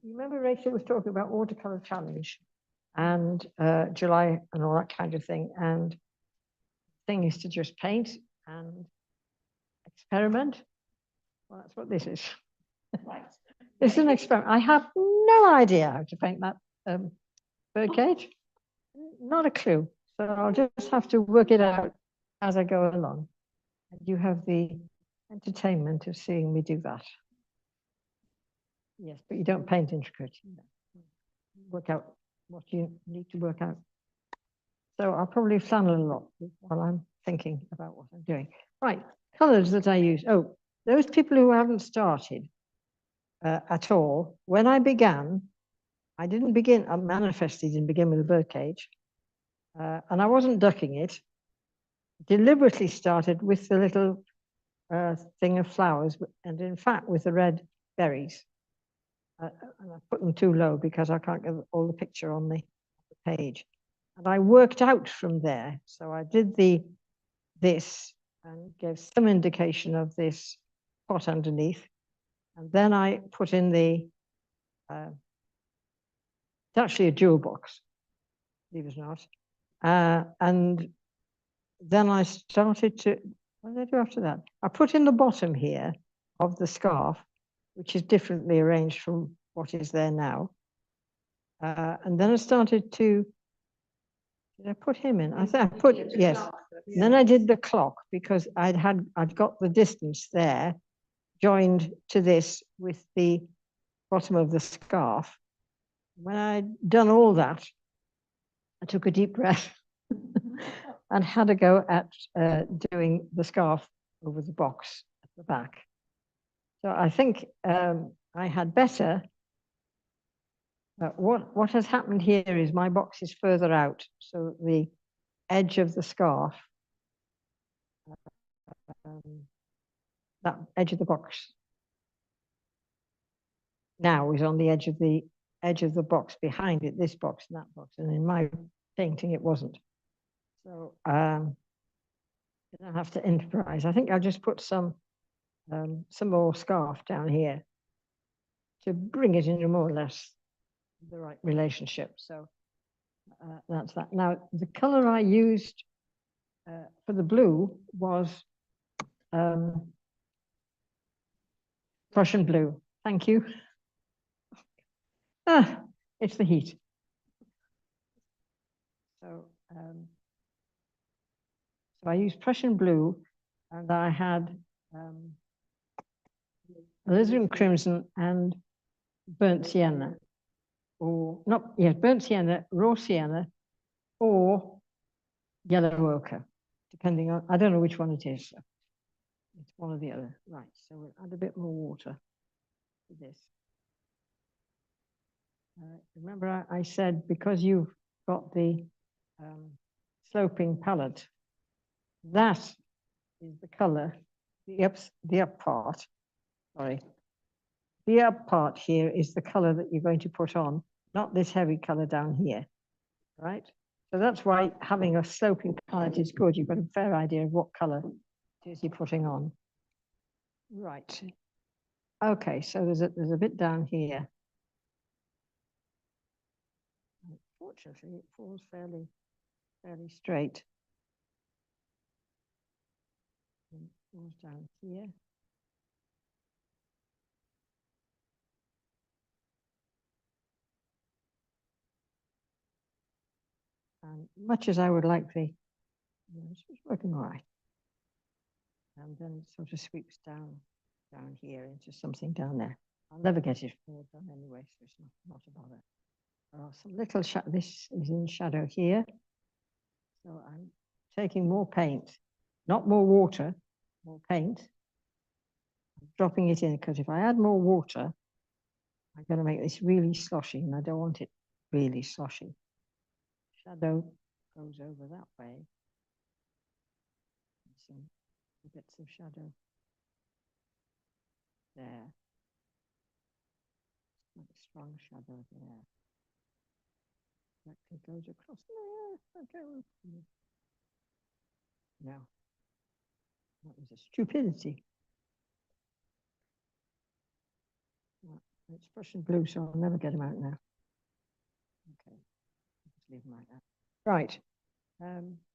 You remember Rachel was talking about watercolor challenge and July and all that kind of thing. And the thing is to just paint and experiment. Well, that's what this is. Right. It's an experiment. I have no idea how to paint that birdcage. Not a clue. So I'll just have to work it out as I go along. And you have the entertainment of seeing me do that. Yes, but you don't paint intricate. Work out what you need to work out. So I'll probably flannel a lot while I'm thinking about what I'm doing. Right, colors that I use. Oh, those people who haven't started at all, when I began, I manifestly didn't begin with a birdcage. And I wasn't ducking it. Deliberately started with the little thing of flowers, and in fact with the red berries. And I put them too low because I can't get all the picture on the page. And I worked out from there. So I did this and gave some indication of this pot underneath. And then I put in it's actually a jewel box, believe it or not. And then I started to, what did I do after that? I put in the bottom here of the scarf, which is differently arranged from what is there now. And then I started to, did I put him in? I think I put, yes. Yeah. Then I did the clock because I'd got the distance there joined to this with the bottom of the scarf. When I'd done all that, I took a deep breath and had a go at doing the scarf over the box at the back. So I think I had better. What has happened here is my box is further out, so the edge of the scarf, that edge of the box now is on the edge of the box behind it, this box and that box, and in my painting it wasn't. So I don't have to improvise. I think I'll just put some more scarf down here to bring it into more or less the right relationship. So that's that. Now, the color I used for the blue was Prussian blue. Thank you. It's the heat. So I used Prussian blue, and I had alizarin crimson and burnt sienna, or not, yes, burnt sienna, raw sienna, or yellow ochre, depending on, I don't know which one it is. So it's one or the other. Right, so we'll add a bit more water to this. Remember I said because you've got the sloping palette, that is the color, the up part, sorry. The up part here is the color that you're going to put on, not this heavy color down here, right? So that's why having a sloping palette is good. You've got a fair idea of what color it is you're putting on. Right. Okay, so there's a bit down here. Fortunately, it falls fairly straight. And it falls down here. And much as I would like it's working all right. And then it sort of sweeps down here into something down there. I'll never get it all done anyway, so it's not a bother. Some little this is in shadow here. So I'm taking more paint, not more water, more paint. I'm dropping it in because if I add more water, I'm going to make this really sloshy, and I don't want it really sloshy. Shadow goes over that way. Some bits of shadow there. Like strong shadow there. That goes across there. Okay. No. That was a stupidity. It's Prussian blue, so I'll never get them out now. Okay, just leave them like that. Right.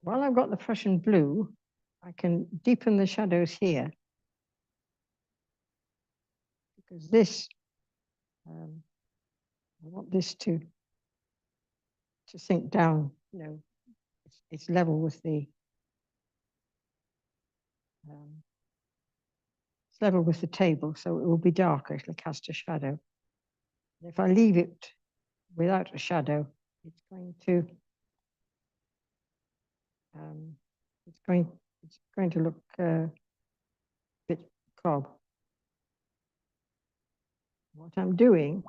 While I've got the Prussian blue, I can deepen the shadows here. Because this, I want this to sink down, you know, it's level with the, it's level with the table, so it will be darker, it'll cast a shadow. And if I leave it without a shadow, it's going to look a bit cob. What I'm doing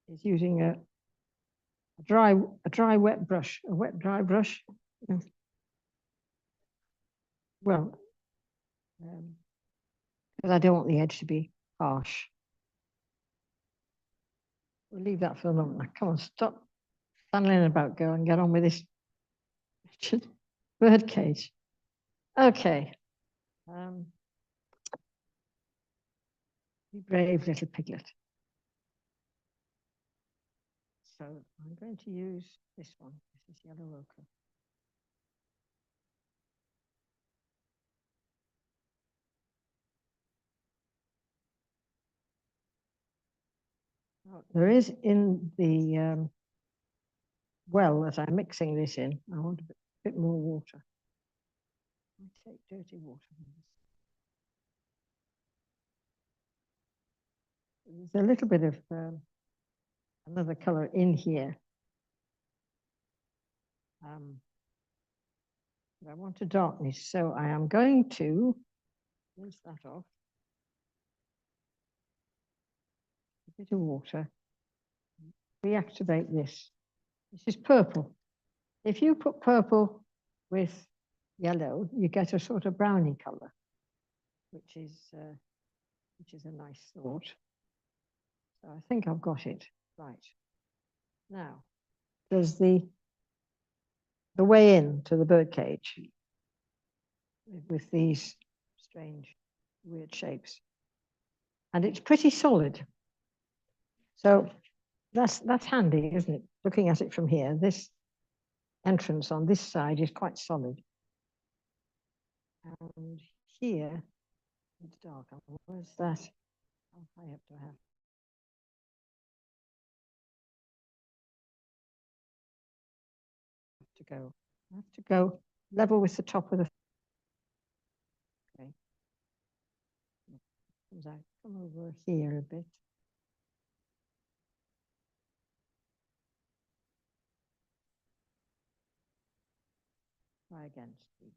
is using a dry wet brush, a wet dry brush. Well, because I don't want the edge to be harsh. We'll leave that for a moment. Now, come on, stop funneling about, girl, and get on with this bird cage. Okay. Be brave, little piglet. So I'm going to use this one. This is yellow ochre. Now, there is in the well that I'm mixing this in, I want a bit more water. I take dirty water from this. There's a little bit of another color in here. But I want a darkness, so I am going to rinse that off. A bit of water. Reactivate this. This is purple. If you put purple with yellow, you get a sort of browny color, which is a nice thought. So I think I've got it right. Now, there's the way in to the birdcage with these strange, weird shapes. And it's pretty solid. So that's handy, isn't it? Looking at it from here, this entrance on this side is quite solid. And here, it's dark. Where's that? How high up do I have? I have to go level with the top of the. Okay. Come over here a bit. Try again, Steve.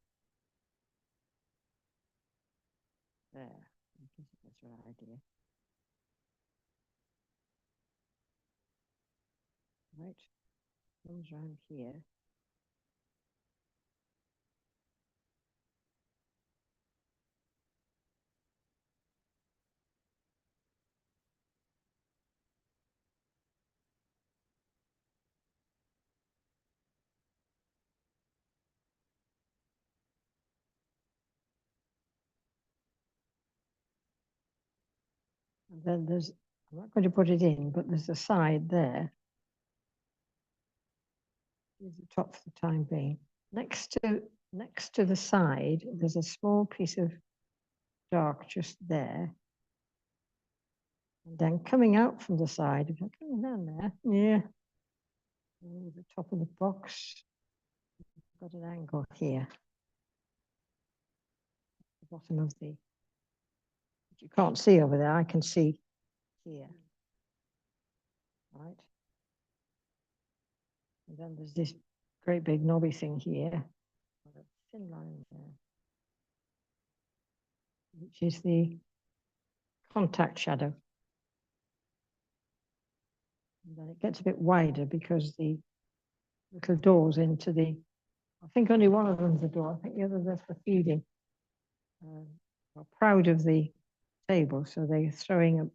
There. I think that's the right idea. Right. Comes around here. And then there's, I'm not going to put it in, but there's a side there. Here's the top for the time being. Next to the side, there's a small piece of dark just there. And then coming out from the side, if I come down there, yeah, the top of the box, got an angle here. The bottom of the, you can't see over there, I can see here. Right. And then there's this great big knobby thing here, a thin line there, which is the contact shadow. And then it gets a bit wider because the little doors into the, I think only one of them's a door, I think the other is for feeding. Are proud of the table, so they're throwing a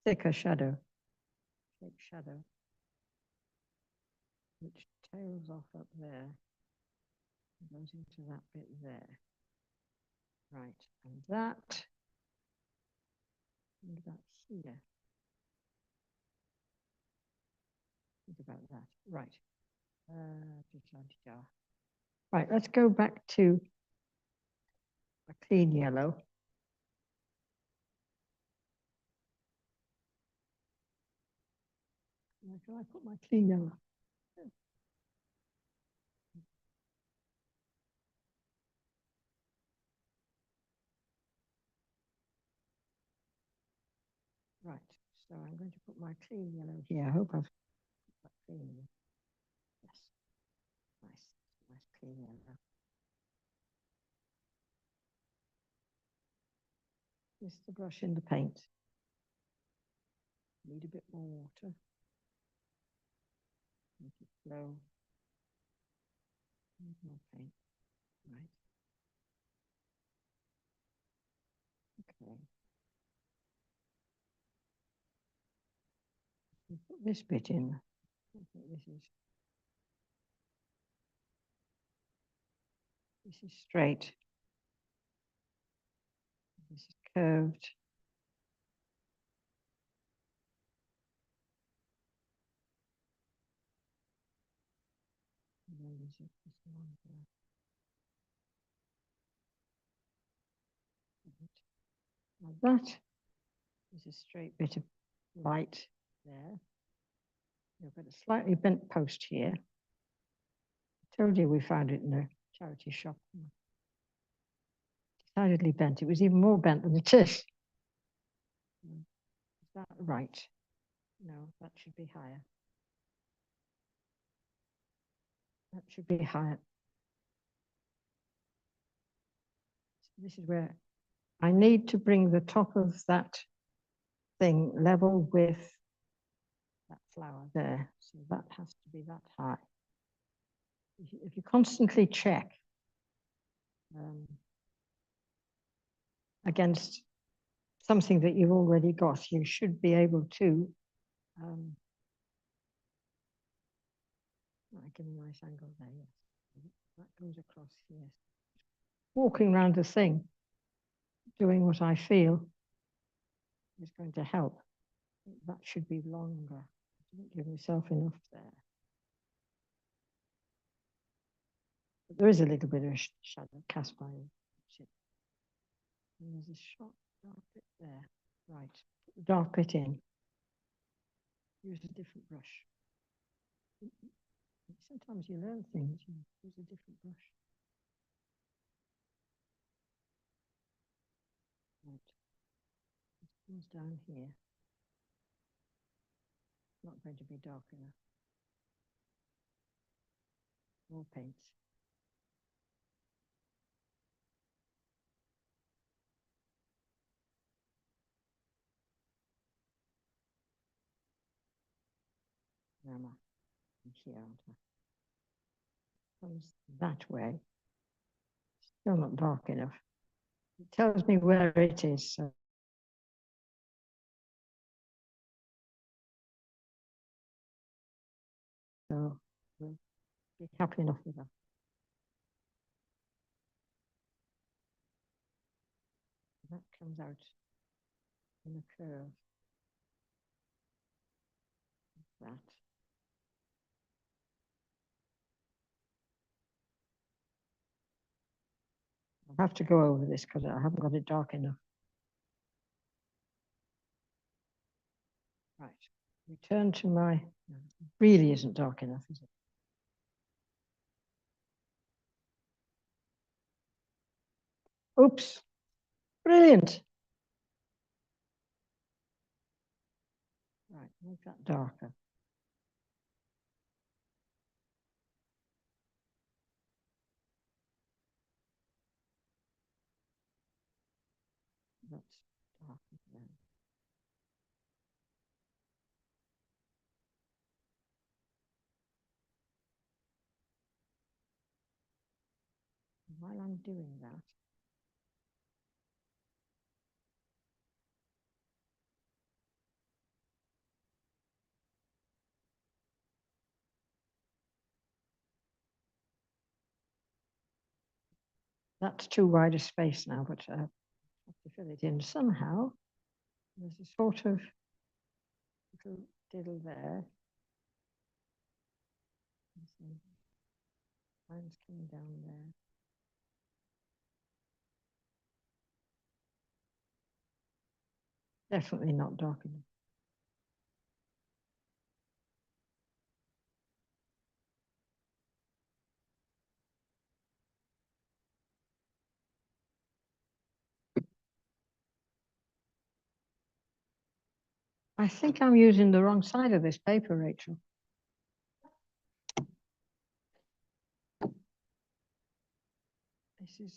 thicker shadow, thick shadow, which tails off up there, goes into that bit there. Right, and that here. about that. Right. Right, let's go back to a clean yellow. Where can I put my clean yellow? Right, so I'm going to put my clean yellow here. I hope I've put that clean. Yes, nice clean yellow. This is the brush in the paint. Need a bit more water. Make it flow. Need more paint. Right. Okay. Put this bit in. I think this is straight. This is curved. And then this one here. Now that is a straight bit of light there. You've got a slightly bent post here. I told you we found it in a charity shop. Decidedly bent. It was even more bent than it is. Is that right? No, that should be higher. That should be higher. This is where I need to bring the top of that thing level with that flower there. So that has to be that high. If you constantly check against something that you've already got, you should be able to give a nice angle there, yes. That goes across here. Walking around the thing, doing what I feel is going to help. That should be longer. I didn't give myself enough there. But there is a little bit of shadow cast by it. And there's a sharp dark bit there. Right, put the dark bit in. Use a different brush. Sometimes you learn things, you use a different brush. Right. It comes down here. Not going to be dark enough. More paints. Now I'm here, aren't I? Comes that way. Still not dark enough. It tells me where it is. So we'll be happy enough with that. That comes out in the curve. Like that. I'll have to go over this because I haven't got it dark enough. Right. Return to my, really isn't dark enough, is it? Oops. Brilliant. Right, make that darker. That's darker then. While I'm doing that, that's too wide a space now, but I have to fill it in somehow. There's a sort of little diddle there. Lines coming down there. Definitely not dark enough. I think I'm using the wrong side of this paper, Rachel. This is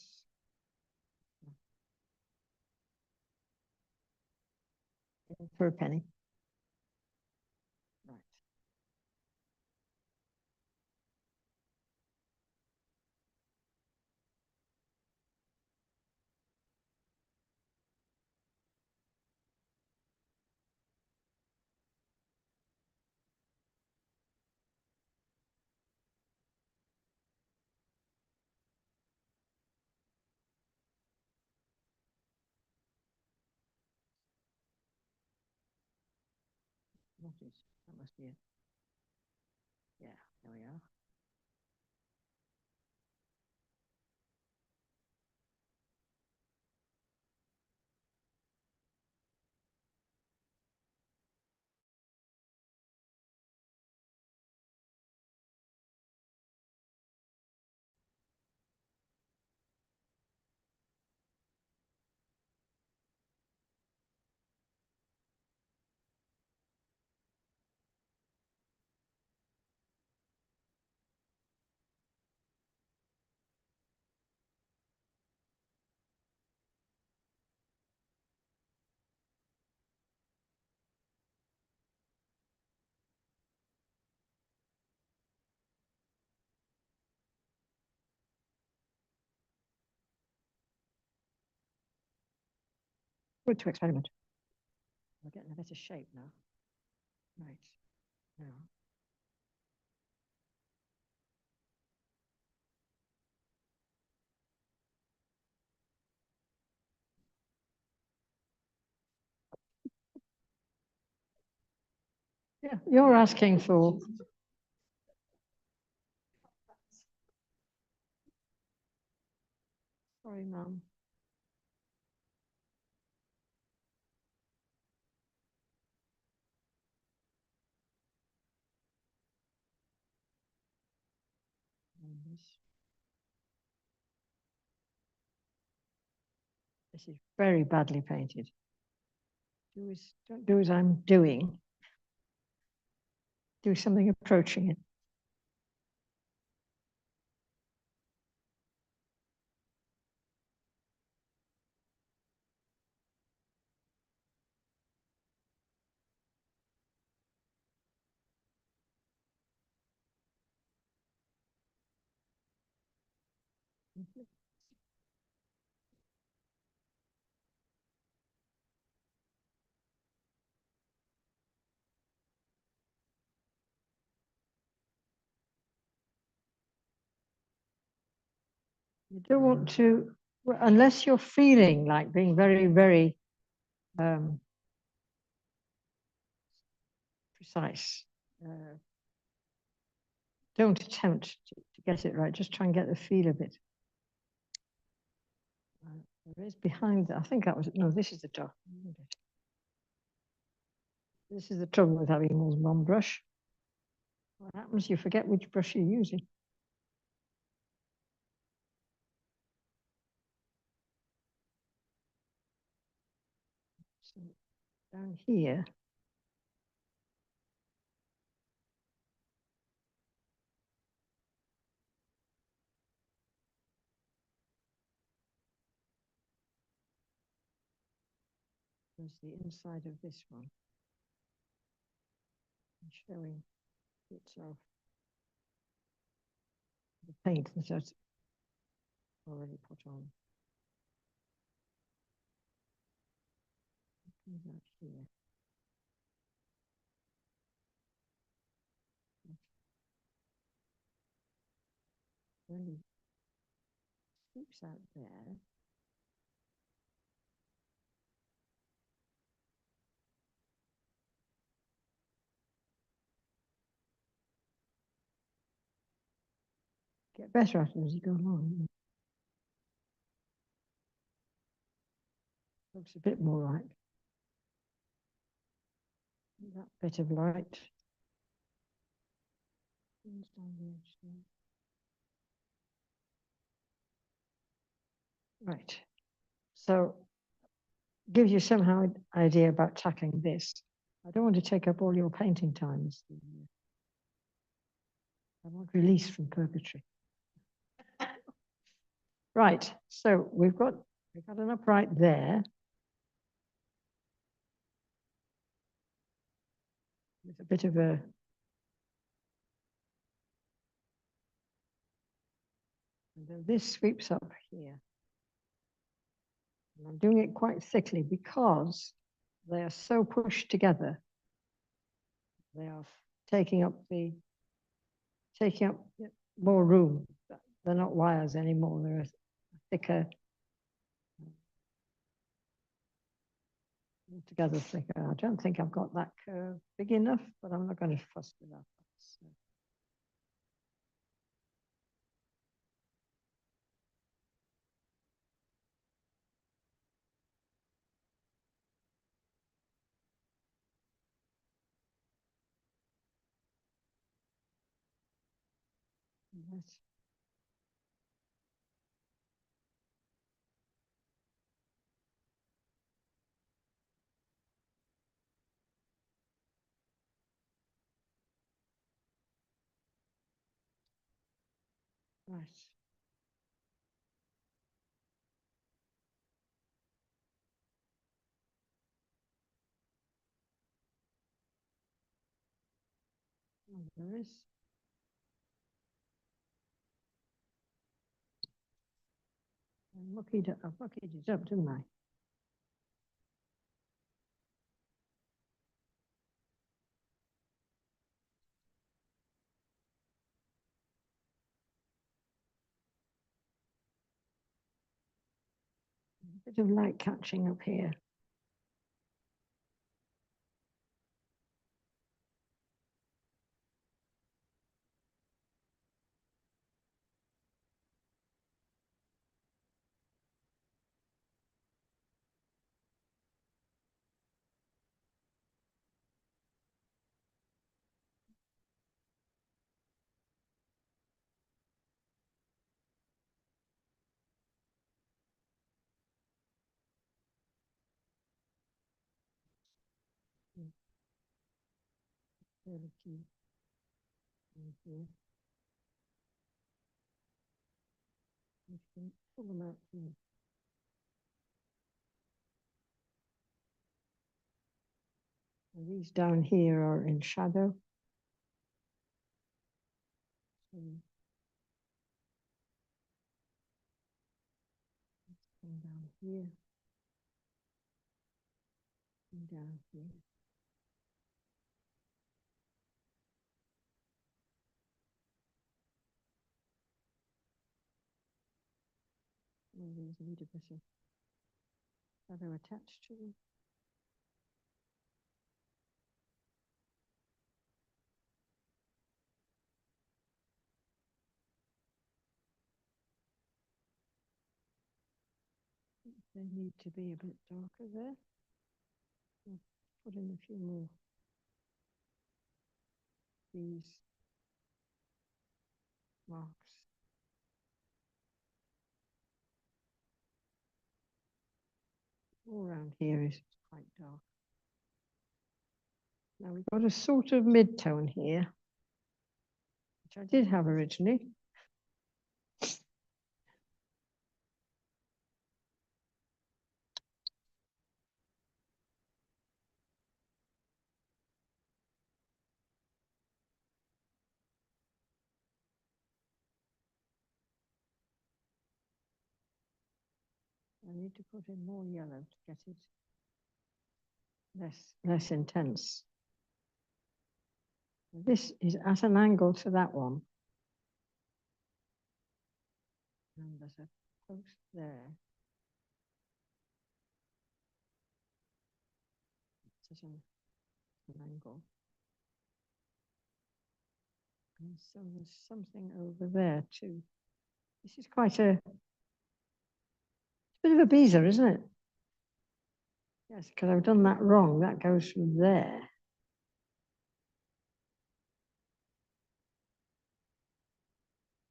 for a penny. Right. What is that? Must be it. Yeah, there we are. Good to experiment. We're getting a better shape now. Right. Now. Yeah, you're asking for. Sorry, Mum. This is very badly painted. Don't do as I'm doing. Do something approaching it. You don't want to, unless you're feeling like being very, very precise. Don't attempt to get it right. Just try and get the feel of it. There is behind that. I think that was, no, this is the top. This is the trouble with having more than one brush. What happens? You forget which brush you're using. So down here, there's the inside of this one. Showing itself the paint that I've already put on. That here. Really sweeps out there. get better at it as you go along. Looks a bit more like that bit of light. Down the edge there. Right. So gives you somehow idea about tackling this. I don't want to take up all your painting time. I want release from purgatory. Right. So we've got an upright there. With a bit of a and then this sweeps up here. And I'm doing it quite thickly because they are so pushed together. They are taking up more room. They're not wires anymore. They're a thicker, together thicker. I don't think I've got that curve big enough, but I'm not going to fuss with that. So. Yes. Right. There is. I've muckied it up, didn't I? A bit of light catching up here. Really key. Here. You can pull them out here. And these down here are in shadow. Come down here. And down here. All these need a bit of shadow attached to them. They need to be a bit darker there. I'll put in a few more. These marks. All around here is quite dark. Now we've got a sort of mid-tone here, which I did have originally. I need to put in more yellow to get it less intense. This is at an angle to that one. And there's a post there. It's at an angle. And so there's something over there too. This is quite a bit of a beezer, isn't it? Yes, because I've done that wrong. That goes from there.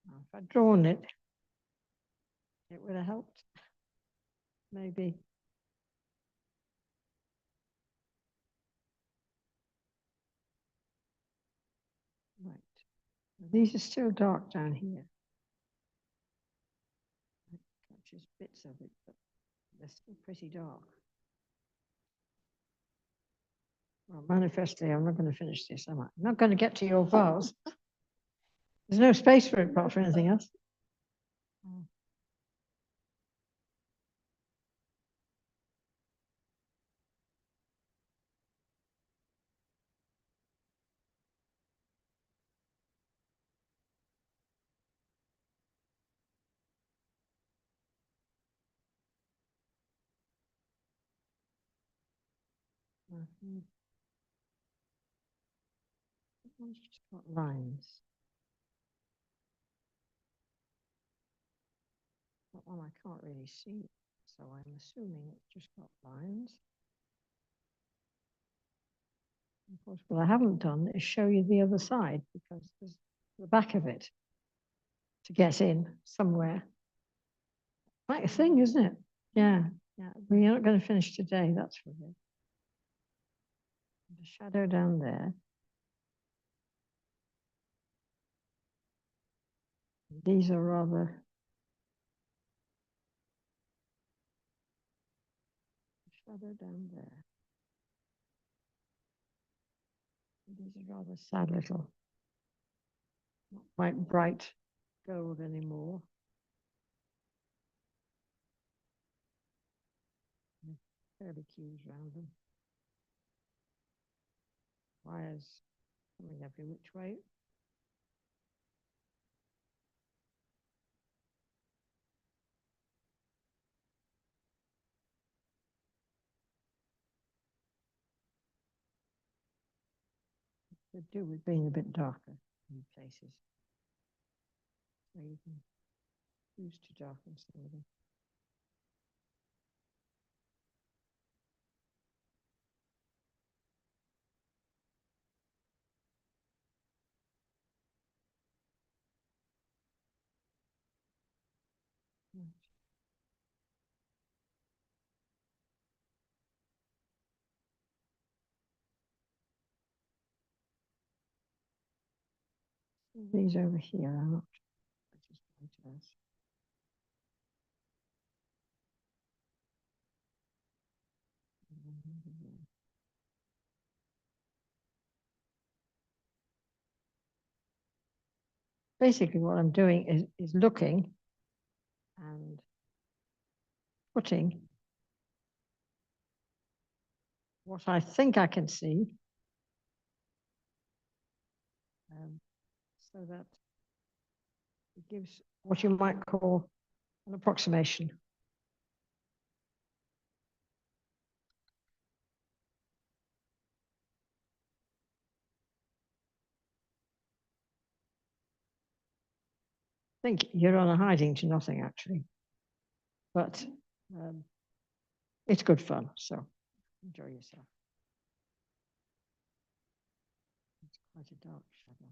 If I'd drawn it, it would have helped. Maybe. Right. These are still dark down here. It catches bits of it, but they're still pretty dark. Well, manifestly, I'm not going to finish this, am I? I'm not going to get to your vase. There's no space for it apart from anything else. It's just got lines. That one I can't really see, so I'm assuming it's just got lines. Of course, what I haven't done is show you the other side because there's the back of it to get in somewhere. Quite a thing, isn't it? Yeah, yeah. We're not going to finish today, that's for it. The shadow down there. These are rather shadow down there. These are rather sad little, not quite bright gold anymore. Fairly cues around them. Wires coming every which way. Could do with being a bit darker in places. So you can use to darken some of them. These over here are not just white as. Basically, what I'm doing is looking and putting what I think I can see so that it gives what you might call an approximation. I think you're on a hiding to nothing, actually. But it's good fun, so enjoy yourself. It's quite a dark shadow.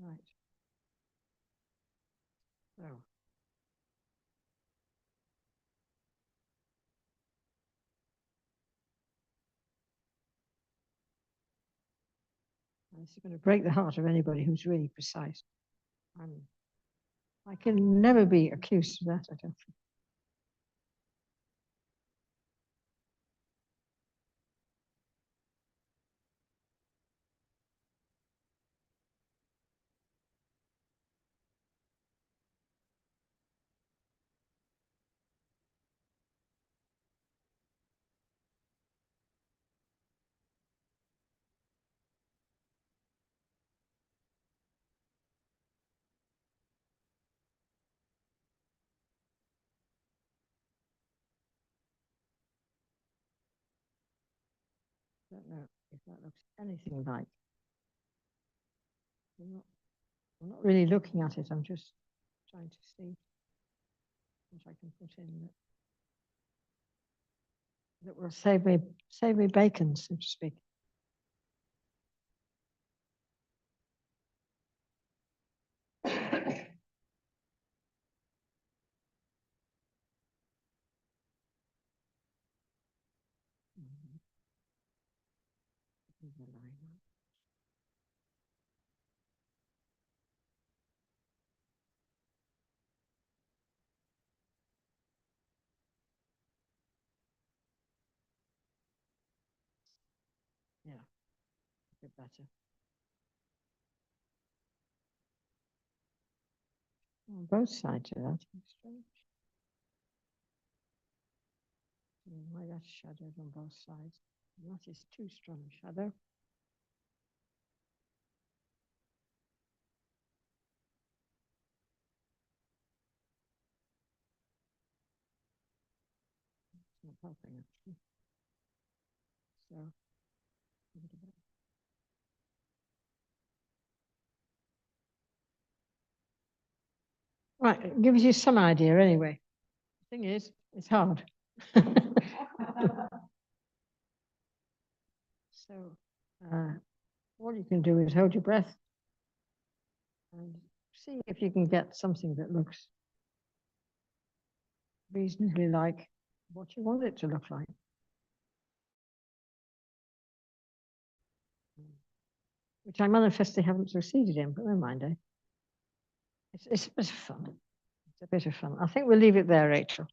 Right. So this is going to break the heart of anybody who's really precise. I can never be accused of that, I don't think. don't know if that looks anything like. I'm not really looking at it. I'm just trying to see what I can put in that will save me bacon, so to speak. Yeah, a bit better. On both sides of that. Strange. Why that's shadowed on both sides. And that is too strong a shadow. It's not helping actually. So right, it gives you some idea anyway. The thing is, it's hard. So all you can do is hold your breath and see if you can get something that looks reasonably like what you want it to look like. Which I manifestly haven't succeeded in, but never mind, eh? It's a bit of fun. It's a bit of fun. I think we'll leave it there, Rachel.